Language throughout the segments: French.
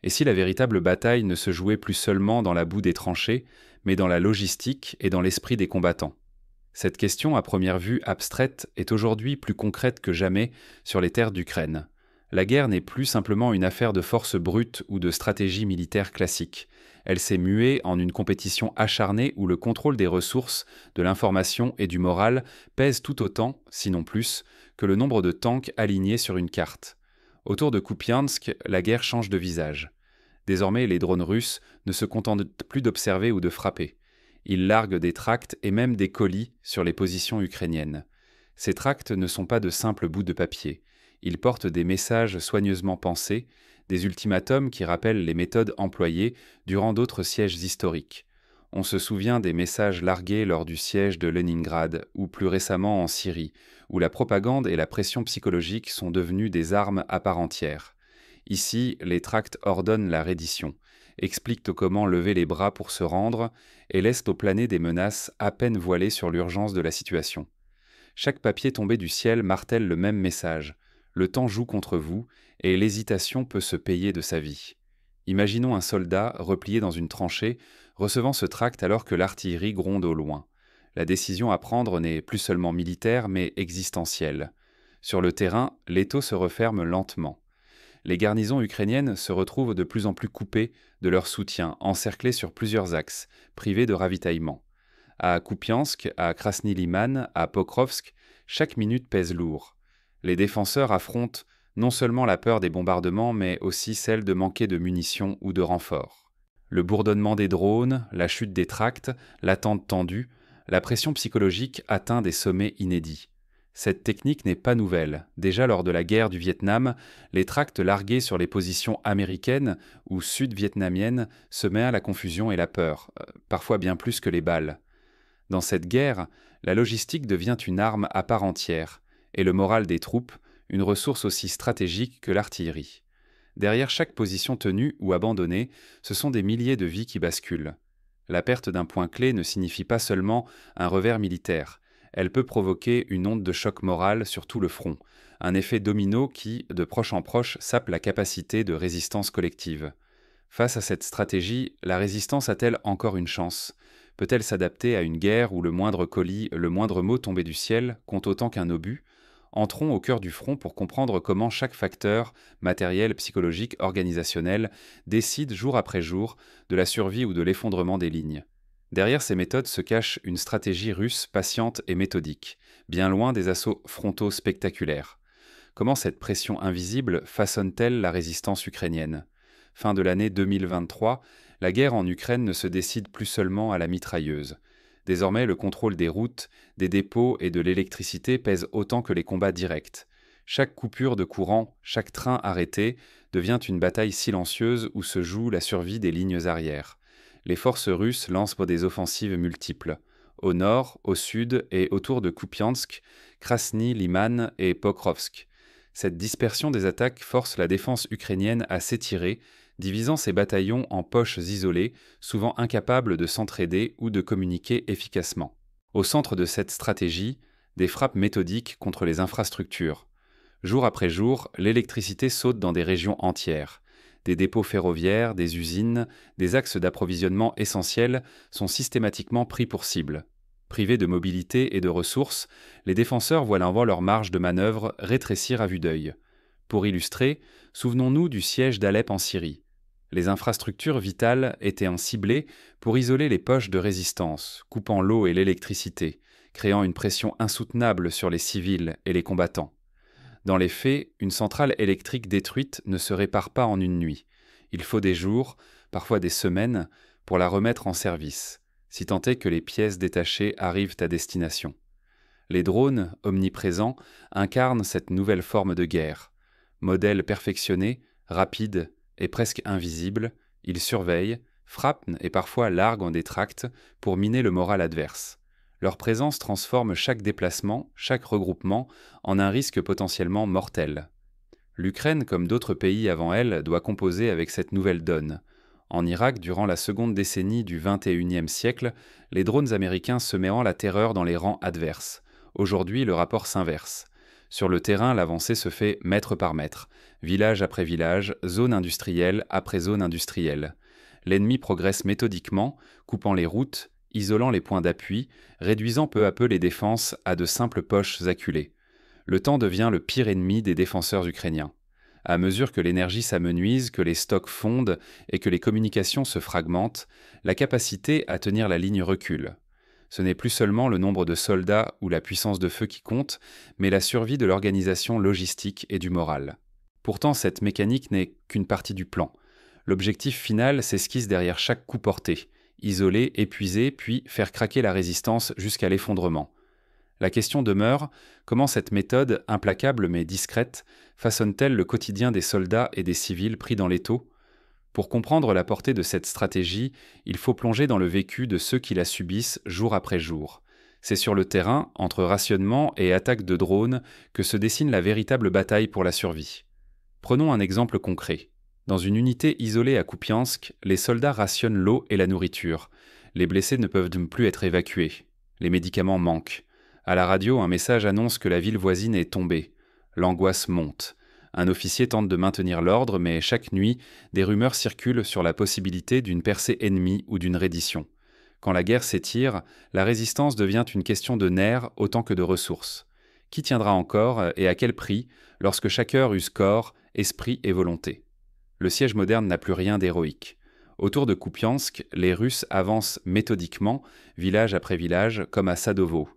Et si la véritable bataille ne se jouait plus seulement dans la boue des tranchées, mais dans la logistique et dans l'esprit des combattants? Cette question, à première vue abstraite, est aujourd'hui plus concrète que jamais sur les terres d'Ukraine. La guerre n'est plus simplement une affaire de force brute ou de stratégie militaire classique. Elle s'est muée en une compétition acharnée où le contrôle des ressources, de l'information et du moral pèse tout autant, sinon plus, que le nombre de tanks alignés sur une carte. Autour de Kupiansk, la guerre change de visage. Désormais, les drones russes ne se contentent plus d'observer ou de frapper. Ils larguent des tracts et même des colis sur les positions ukrainiennes. Ces tracts ne sont pas de simples bouts de papier. Ils portent des messages soigneusement pensés, des ultimatums qui rappellent les méthodes employées durant d'autres sièges historiques. On se souvient des messages largués lors du siège de Leningrad ou plus récemment en Syrie, où la propagande et la pression psychologique sont devenues des armes à part entière. Ici, les tracts ordonnent la reddition, expliquent comment lever les bras pour se rendre et laissent au planer des menaces à peine voilées sur l'urgence de la situation. Chaque papier tombé du ciel martèle le même message. Le temps joue contre vous et l'hésitation peut se payer de sa vie. Imaginons un soldat replié dans une tranchée, recevant ce tract alors que l'artillerie gronde au loin. La décision à prendre n'est plus seulement militaire mais existentielle. Sur le terrain, l'étau se referme lentement. Les garnisons ukrainiennes se retrouvent de plus en plus coupées de leur soutien, encerclées sur plusieurs axes, privées de ravitaillement. À Kupiansk, à Krasny Liman, à Pokrovsk, chaque minute pèse lourd. Les défenseurs affrontent non seulement la peur des bombardements, mais aussi celle de manquer de munitions ou de renforts. Le bourdonnement des drones, la chute des tracts, l'attente tendue, la pression psychologique atteint des sommets inédits. Cette technique n'est pas nouvelle. Déjà lors de la guerre du Vietnam, les tracts largués sur les positions américaines ou sud-vietnamiennes semaient la confusion et la peur, parfois bien plus que les balles. Dans cette guerre, la logistique devient une arme à part entière, et le moral des troupes, une ressource aussi stratégique que l'artillerie. Derrière chaque position tenue ou abandonnée, ce sont des milliers de vies qui basculent. La perte d'un point clé ne signifie pas seulement un revers militaire. Elle peut provoquer une onde de choc moral sur tout le front, un effet domino qui, de proche en proche, sape la capacité de résistance collective. Face à cette stratégie, la résistance a-t-elle encore une chance? Peut-elle s'adapter à une guerre où le moindre colis, le moindre mot tombé du ciel compte autant qu'un obus? Entrons au cœur du front pour comprendre comment chaque facteur, matériel, psychologique, organisationnel, décide jour après jour de la survie ou de l'effondrement des lignes. Derrière ces méthodes se cache une stratégie russe patiente et méthodique, bien loin des assauts frontaux spectaculaires. Comment cette pression invisible façonne-t-elle la résistance ukrainienne? Fin de l'année 2023, la guerre en Ukraine ne se décide plus seulement à la mitrailleuse. Désormais, le contrôle des routes, des dépôts et de l'électricité pèse autant que les combats directs. Chaque coupure de courant, chaque train arrêté devient une bataille silencieuse où se joue la survie des lignes arrières. Les forces russes lancent des offensives multiples. Au nord, au sud et autour de Kupiansk, Krasny Liman et Pokrovsk. Cette dispersion des attaques force la défense ukrainienne à s'étirer, divisant ses bataillons en poches isolées, souvent incapables de s'entraider ou de communiquer efficacement. Au centre de cette stratégie, des frappes méthodiques contre les infrastructures. Jour après jour, l'électricité saute dans des régions entières. Des dépôts ferroviaires, des usines, des axes d'approvisionnement essentiels sont systématiquement pris pour cible. Privés de mobilité et de ressources, les défenseurs voient leur marge de manœuvre rétrécir à vue d'œil. Pour illustrer, souvenons-nous du siège d'Alep en Syrie. Les infrastructures vitales étaient ciblées pour isoler les poches de résistance, coupant l'eau et l'électricité, créant une pression insoutenable sur les civils et les combattants. Dans les faits, une centrale électrique détruite ne se répare pas en une nuit. Il faut des jours, parfois des semaines, pour la remettre en service, si tant est que les pièces détachées arrivent à destination. Les drones, omniprésents, incarnent cette nouvelle forme de guerre. Modèles perfectionnés, rapides et presque invisibles, ils surveillent, frappent et parfois larguent en des tracts pour miner le moral adverse. Leur présence transforme chaque déplacement, chaque regroupement, en un risque potentiellement mortel. L'Ukraine, comme d'autres pays avant elle, doit composer avec cette nouvelle donne. En Irak, durant la seconde décennie du XXIe siècle, les drones américains seméant la terreur dans les rangs adverses. Aujourd'hui, le rapport s'inverse. Sur le terrain, l'avancée se fait mètre par mètre, village après village, zone industrielle après zone industrielle. L'ennemi progresse méthodiquement, coupant les routes, isolant les points d'appui, réduisant peu à peu les défenses à de simples poches acculées. Le temps devient le pire ennemi des défenseurs ukrainiens. À mesure que l'énergie s'amenuise, que les stocks fondent et que les communications se fragmentent, la capacité à tenir la ligne recule. Ce n'est plus seulement le nombre de soldats ou la puissance de feu qui compte, mais la survie de l'organisation logistique et du moral. Pourtant, cette mécanique n'est qu'une partie du plan. L'objectif final s'esquisse derrière chaque coup porté: isoler, épuiser, puis faire craquer la résistance jusqu'à l'effondrement. La question demeure: comment cette méthode, implacable mais discrète, façonne-t-elle le quotidien des soldats et des civils pris dans l'étau? Pour comprendre la portée de cette stratégie, il faut plonger dans le vécu de ceux qui la subissent jour après jour. C'est sur le terrain, entre rationnement et attaque de drones, que se dessine la véritable bataille pour la survie. Prenons un exemple concret. Dans une unité isolée à Kupiansk, les soldats rationnent l'eau et la nourriture. Les blessés ne peuvent plus être évacués. Les médicaments manquent. À la radio, un message annonce que la ville voisine est tombée. L'angoisse monte. Un officier tente de maintenir l'ordre, mais chaque nuit, des rumeurs circulent sur la possibilité d'une percée ennemie ou d'une reddition. Quand la guerre s'étire, la résistance devient une question de nerfs autant que de ressources. Qui tiendra encore et à quel prix lorsque chaque heure use corps, esprit et volonté? Le siège moderne n'a plus rien d'héroïque. Autour de Kupiansk, les Russes avancent méthodiquement, village après village, comme à Sadovo.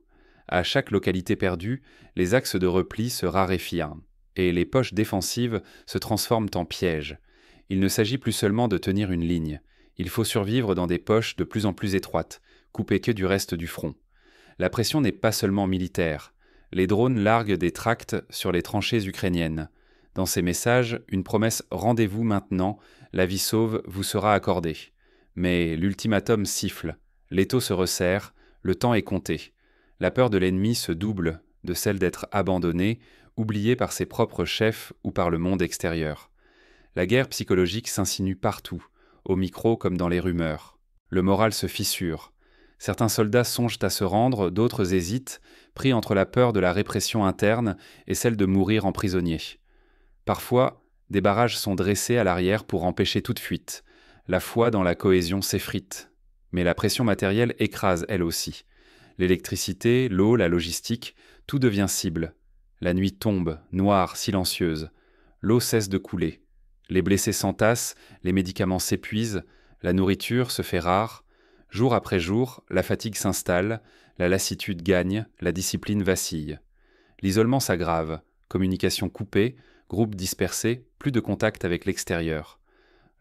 À chaque localité perdue, les axes de repli se raréfient, et les poches défensives se transforment en pièges. Il ne s'agit plus seulement de tenir une ligne. Il faut survivre dans des poches de plus en plus étroites, coupées que du reste du front. La pression n'est pas seulement militaire. Les drones larguent des tracts sur les tranchées ukrainiennes. Dans ces messages, une promesse: rendez-vous maintenant, la vie sauve vous sera accordée. Mais l'ultimatum siffle, l'étau se resserre, le temps est compté. La peur de l'ennemi se double de celle d'être abandonné, oublié par ses propres chefs ou par le monde extérieur. La guerre psychologique s'insinue partout, au micro comme dans les rumeurs. Le moral se fissure. Certains soldats songent à se rendre, d'autres hésitent, pris entre la peur de la répression interne et celle de mourir en prisonnier. Parfois, des barrages sont dressés à l'arrière pour empêcher toute fuite. La foi dans la cohésion s'effrite. Mais la pression matérielle écrase elle aussi. L'électricité, l'eau, la logistique, tout devient cible. La nuit tombe, noire, silencieuse. L'eau cesse de couler. Les blessés s'entassent, les médicaments s'épuisent, la nourriture se fait rare. Jour après jour, la fatigue s'installe, la lassitude gagne, la discipline vacille. L'isolement s'aggrave, communication coupée, groupes dispersés, plus de contact avec l'extérieur.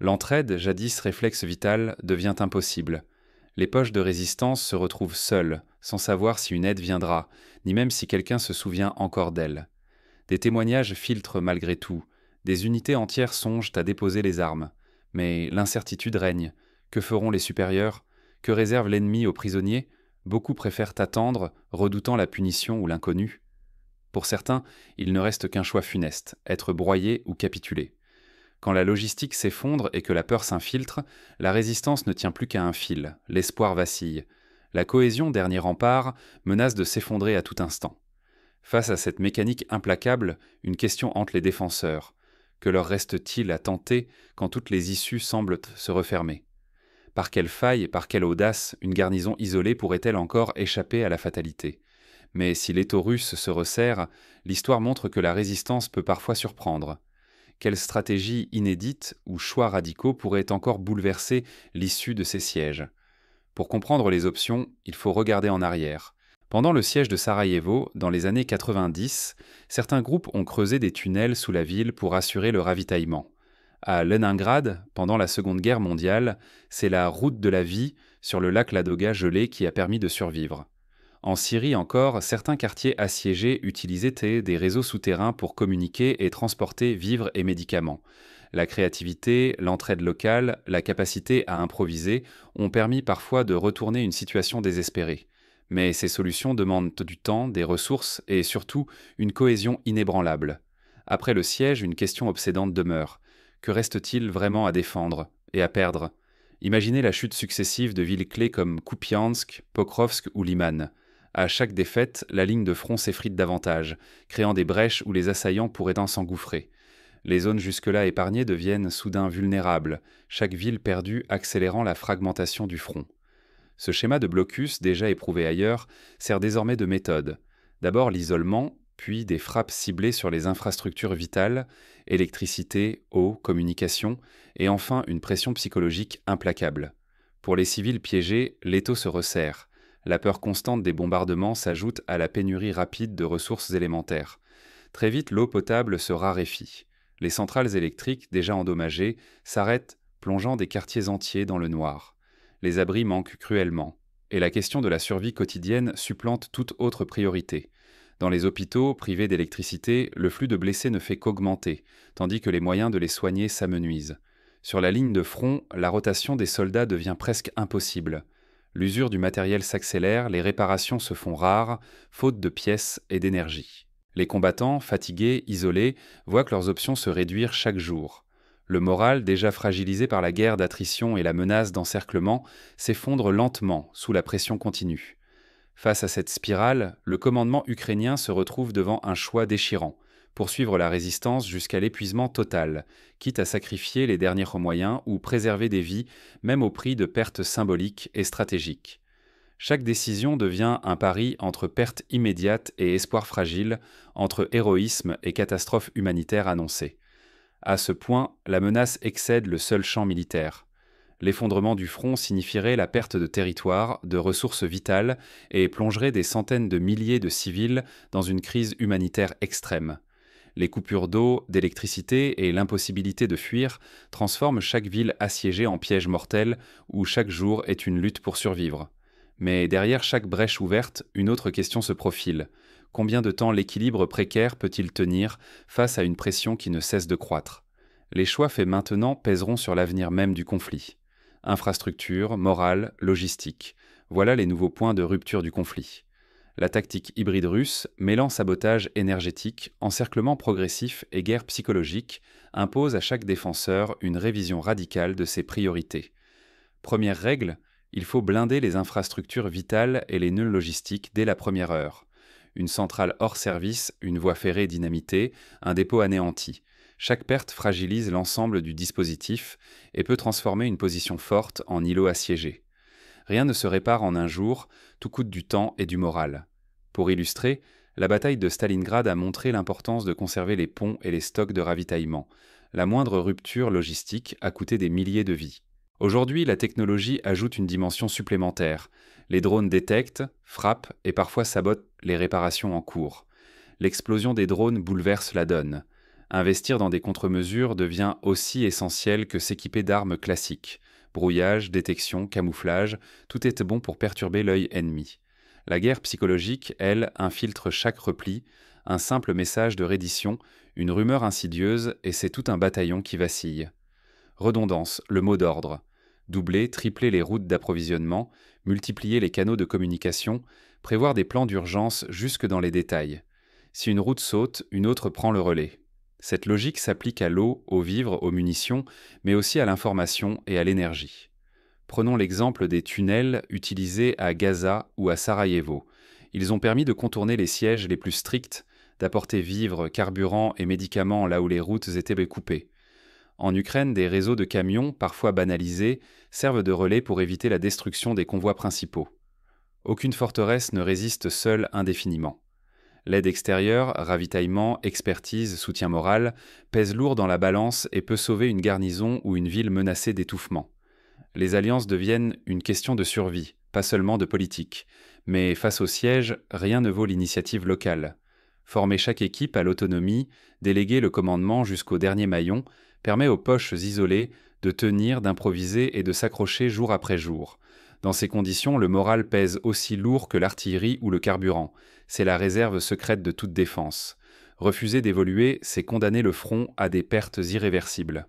L'entraide, jadis réflexe vital, devient impossible. Les poches de résistance se retrouvent seules, sans savoir si une aide viendra, ni même si quelqu'un se souvient encore d'elle. Des témoignages filtrent malgré tout, des unités entières songent à déposer les armes. Mais l'incertitude règne. Que feront les supérieurs? Que réserve l'ennemi aux prisonniers? Beaucoup préfèrent attendre, redoutant la punition ou l'inconnu. Pour certains, il ne reste qu'un choix funeste, être broyé ou capituler. Quand la logistique s'effondre et que la peur s'infiltre, la résistance ne tient plus qu'à un fil, l'espoir vacille. La cohésion, dernier rempart, menace de s'effondrer à tout instant. Face à cette mécanique implacable, une question hante les défenseurs. Que leur reste-t-il à tenter quand toutes les issues semblent se refermer? Par quelle faille, par quelle audace, une garnison isolée pourrait-elle encore échapper à la fatalité? Mais si l'étau russe se resserre, l'histoire montre que la résistance peut parfois surprendre. Quelle stratégie inédite ou choix radicaux pourraient encore bouleverser l'issue de ces sièges? Pour comprendre les options, il faut regarder en arrière. Pendant le siège de Sarajevo, dans les années 90, certains groupes ont creusé des tunnels sous la ville pour assurer le ravitaillement. À Leningrad, pendant la Seconde Guerre mondiale, c'est la route de la vie sur le lac Ladoga gelé qui a permis de survivre. En Syrie encore, certains quartiers assiégés utilisaient des réseaux souterrains pour communiquer et transporter vivres et médicaments. La créativité, l'entraide locale, la capacité à improviser ont permis parfois de retourner une situation désespérée. Mais ces solutions demandent du temps, des ressources et surtout une cohésion inébranlable. Après le siège, une question obsédante demeure. Que reste-t-il vraiment à défendre et à perdre? Imaginez la chute successive de villes clés comme Kupiansk, Pokrovsk ou Liman. À chaque défaite, la ligne de front s'effrite davantage, créant des brèches où les assaillants pourraient s'engouffrer. Les zones jusque-là épargnées deviennent soudain vulnérables, chaque ville perdue accélérant la fragmentation du front. Ce schéma de blocus, déjà éprouvé ailleurs, sert désormais de méthode. D'abord l'isolement, puis des frappes ciblées sur les infrastructures vitales, électricité, eau, communication, et enfin une pression psychologique implacable. Pour les civils piégés, l'étau se resserre. La peur constante des bombardements s'ajoute à la pénurie rapide de ressources élémentaires. Très vite, l'eau potable se raréfie. Les centrales électriques, déjà endommagées, s'arrêtent, plongeant des quartiers entiers dans le noir. Les abris manquent cruellement, et la question de la survie quotidienne supplante toute autre priorité. Dans les hôpitaux, privés d'électricité, le flux de blessés ne fait qu'augmenter, tandis que les moyens de les soigner s'amenuisent. Sur la ligne de front, la rotation des soldats devient presque impossible. L'usure du matériel s'accélère, les réparations se font rares, faute de pièces et d'énergie. Les combattants, fatigués, isolés, voient que leurs options se réduire chaque jour. Le moral, déjà fragilisé par la guerre d'attrition et la menace d'encerclement, s'effondre lentement sous la pression continue. Face à cette spirale, le commandement ukrainien se retrouve devant un choix déchirant: poursuivre la résistance jusqu'à l'épuisement total, quitte à sacrifier les derniers moyens ou préserver des vies, même au prix de pertes symboliques et stratégiques. Chaque décision devient un pari entre perte immédiate et espoir fragile, entre héroïsme et catastrophe humanitaire annoncée. À ce point, la menace excède le seul champ militaire. L'effondrement du front signifierait la perte de territoire, de ressources vitales et plongerait des centaines de milliers de civils dans une crise humanitaire extrême. Les coupures d'eau, d'électricité et l'impossibilité de fuir transforment chaque ville assiégée en piège mortel où chaque jour est une lutte pour survivre. Mais derrière chaque brèche ouverte, une autre question se profile. Combien de temps l'équilibre précaire peut-il tenir face à une pression qui ne cesse de croître? Les choix faits maintenant pèseront sur l'avenir même du conflit. Infrastructure, morale, logistique. Voilà les nouveaux points de rupture du conflit. La tactique hybride russe, mêlant sabotage énergétique, encerclement progressif et guerre psychologique, impose à chaque défenseur une révision radicale de ses priorités. Première règle, il faut blinder les infrastructures vitales et les nœuds logistiques dès la première heure. Une centrale hors service, une voie ferrée dynamitée, un dépôt anéanti. Chaque perte fragilise l'ensemble du dispositif et peut transformer une position forte en îlot assiégé. Rien ne se répare en un jour, tout coûte du temps et du moral. Pour illustrer, la bataille de Stalingrad a montré l'importance de conserver les ponts et les stocks de ravitaillement. La moindre rupture logistique a coûté des milliers de vies. Aujourd'hui, la technologie ajoute une dimension supplémentaire. Les drones détectent, frappent et parfois sabotent les réparations en cours. L'explosion des drones bouleverse la donne. Investir dans des contre-mesures devient aussi essentiel que s'équiper d'armes classiques. Brouillage, détection, camouflage, tout est bon pour perturber l'œil ennemi. La guerre psychologique, elle, infiltre chaque repli, un simple message de reddition, une rumeur insidieuse, et c'est tout un bataillon qui vacille. Redondance, le mot d'ordre. Doubler, tripler les routes d'approvisionnement, multiplier les canaux de communication, prévoir des plans d'urgence jusque dans les détails. Si une route saute, une autre prend le relais. Cette logique s'applique à l'eau, aux vivres, aux munitions, mais aussi à l'information et à l'énergie. Prenons l'exemple des tunnels utilisés à Gaza ou à Sarajevo. Ils ont permis de contourner les sièges les plus stricts, d'apporter vivres, carburant et médicaments là où les routes étaient coupées. En Ukraine, des réseaux de camions, parfois banalisés, servent de relais pour éviter la destruction des convois principaux. Aucune forteresse ne résiste seule indéfiniment. L'aide extérieure, ravitaillement, expertise, soutien moral, pèse lourd dans la balance et peut sauver une garnison ou une ville menacée d'étouffement. Les alliances deviennent une question de survie, pas seulement de politique. Mais face au siège, rien ne vaut l'initiative locale. Former chaque équipe à l'autonomie, déléguer le commandement jusqu'au dernier maillon, permet aux poches isolées de tenir, d'improviser et de s'accrocher jour après jour. Dans ces conditions, le moral pèse aussi lourd que l'artillerie ou le carburant. C'est la réserve secrète de toute défense. Refuser d'évoluer, c'est condamner le front à des pertes irréversibles.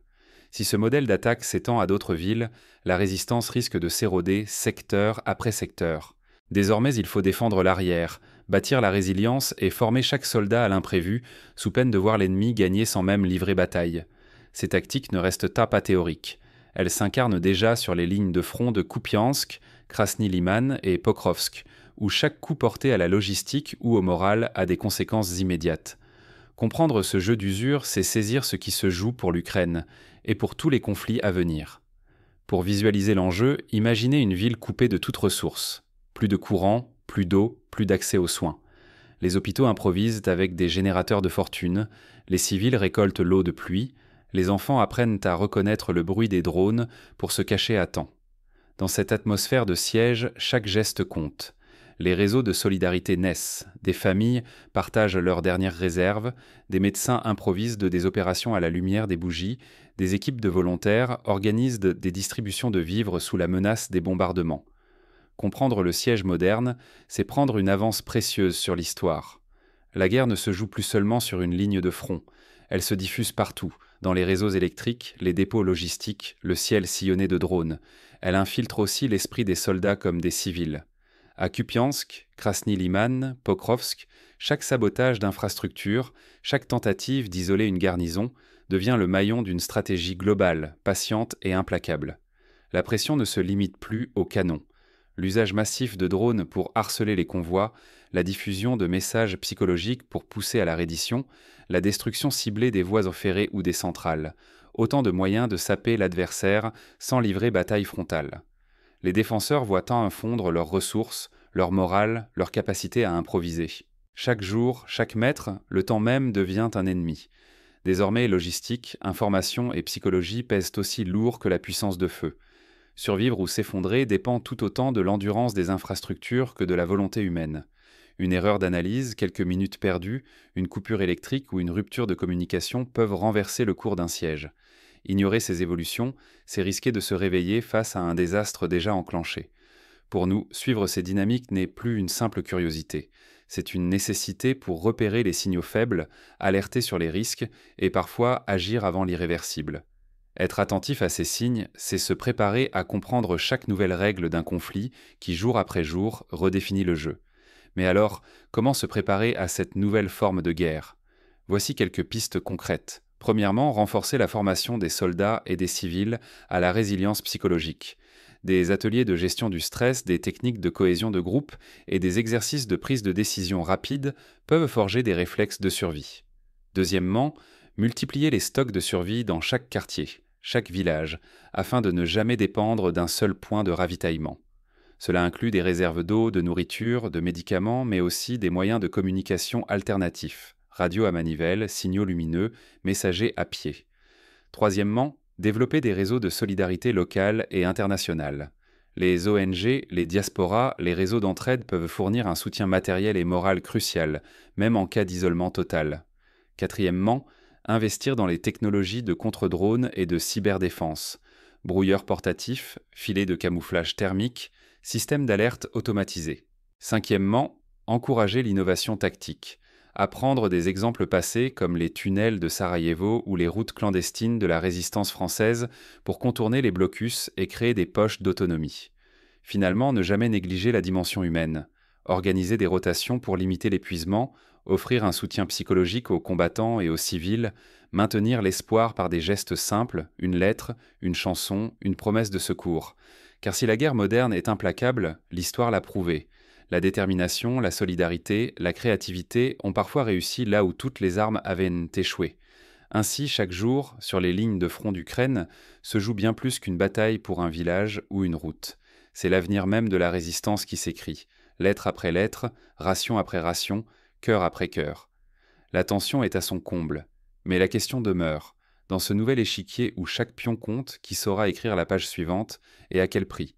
Si ce modèle d'attaque s'étend à d'autres villes, la résistance risque de s'éroder secteur après secteur. Désormais, il faut défendre l'arrière, bâtir la résilience et former chaque soldat à l'imprévu, sous peine de voir l'ennemi gagner sans même livrer bataille. Ces tactiques ne restent pas théoriques. Elles s'incarnent déjà sur les lignes de front de Kupiansk, Krasny Liman et Pokrovsk, où chaque coup porté à la logistique ou au moral a des conséquences immédiates. Comprendre ce jeu d'usure, c'est saisir ce qui se joue pour l'Ukraine et pour tous les conflits à venir. Pour visualiser l'enjeu, imaginez une ville coupée de toute ressource. Plus de courant, plus d'eau, plus d'accès aux soins. Les hôpitaux improvisent avec des générateurs de fortune, les civils récoltent l'eau de pluie, les enfants apprennent à reconnaître le bruit des drones pour se cacher à temps. Dans cette atmosphère de siège, chaque geste compte. Les réseaux de solidarité naissent, des familles partagent leurs dernières réserves, des médecins improvisent des opérations à la lumière des bougies, des équipes de volontaires organisent des distributions de vivres sous la menace des bombardements. Comprendre le siège moderne, c'est prendre une avance précieuse sur l'histoire. La guerre ne se joue plus seulement sur une ligne de front, elle se diffuse partout, dans les réseaux électriques, les dépôts logistiques, le ciel sillonné de drones. Elle infiltre aussi l'esprit des soldats comme des civils. À Kupiansk, Krasny Liman, Pokrovsk, chaque sabotage d'infrastructures, chaque tentative d'isoler une garnison devient le maillon d'une stratégie globale, patiente et implacable. La pression ne se limite plus aux canons. L'usage massif de drones pour harceler les convois, la diffusion de messages psychologiques pour pousser à la reddition, la destruction ciblée des voies ferrées ou des centrales, autant de moyens de saper l'adversaire sans livrer bataille frontale. Les défenseurs voient infondre leurs ressources, leur morale, leur capacité à improviser. Chaque jour, chaque mètre, le temps même devient un ennemi. Désormais, logistique, information et psychologie pèsent aussi lourd que la puissance de feu. Survivre ou s'effondrer dépend tout autant de l'endurance des infrastructures que de la volonté humaine. Une erreur d'analyse, quelques minutes perdues, une coupure électrique ou une rupture de communication peuvent renverser le cours d'un siège. Ignorer ces évolutions, c'est risquer de se réveiller face à un désastre déjà enclenché. Pour nous, suivre ces dynamiques n'est plus une simple curiosité. C'est une nécessité pour repérer les signaux faibles, alerter sur les risques et parfois agir avant l'irréversible. Être attentif à ces signes, c'est se préparer à comprendre chaque nouvelle règle d'un conflit qui, jour après jour, redéfinit le jeu. Mais alors, comment se préparer à cette nouvelle forme de guerre ? Voici quelques pistes concrètes. Premièrement, renforcer la formation des soldats et des civils à la résilience psychologique. Des ateliers de gestion du stress, des techniques de cohésion de groupe et des exercices de prise de décision rapide peuvent forger des réflexes de survie. Deuxièmement, multiplier les stocks de survie dans chaque quartier, chaque village, afin de ne jamais dépendre d'un seul point de ravitaillement. Cela inclut des réserves d'eau, de nourriture, de médicaments, mais aussi des moyens de communication alternatifs. Radio à manivelle, signaux lumineux, messagers à pied. Troisièmement, développer des réseaux de solidarité locale et internationale. Les ONG, les diasporas, les réseaux d'entraide peuvent fournir un soutien matériel et moral crucial, même en cas d'isolement total. Quatrièmement, investir dans les technologies de contre-drones et de cyberdéfense. Brouilleurs portatifs, filets de camouflage thermique, systèmes d'alerte automatisés. Cinquièmement, encourager l'innovation tactique. Apprendre des exemples passés comme les tunnels de Sarajevo ou les routes clandestines de la résistance française pour contourner les blocus et créer des poches d'autonomie. Finalement, ne jamais négliger la dimension humaine. Organiser des rotations pour limiter l'épuisement, offrir un soutien psychologique aux combattants et aux civils, maintenir l'espoir par des gestes simples, une lettre, une chanson, une promesse de secours. Car si la guerre moderne est implacable, l'histoire l'a prouvé. La détermination, la solidarité, la créativité ont parfois réussi là où toutes les armes avaient échoué. Ainsi, chaque jour, sur les lignes de front d'Ukraine, se joue bien plus qu'une bataille pour un village ou une route. C'est l'avenir même de la résistance qui s'écrit, lettre après lettre, ration après ration, cœur après cœur. La tension est à son comble, mais la question demeure. Dans ce nouvel échiquier où chaque pion compte, qui saura écrire la page suivante, et à quel prix ?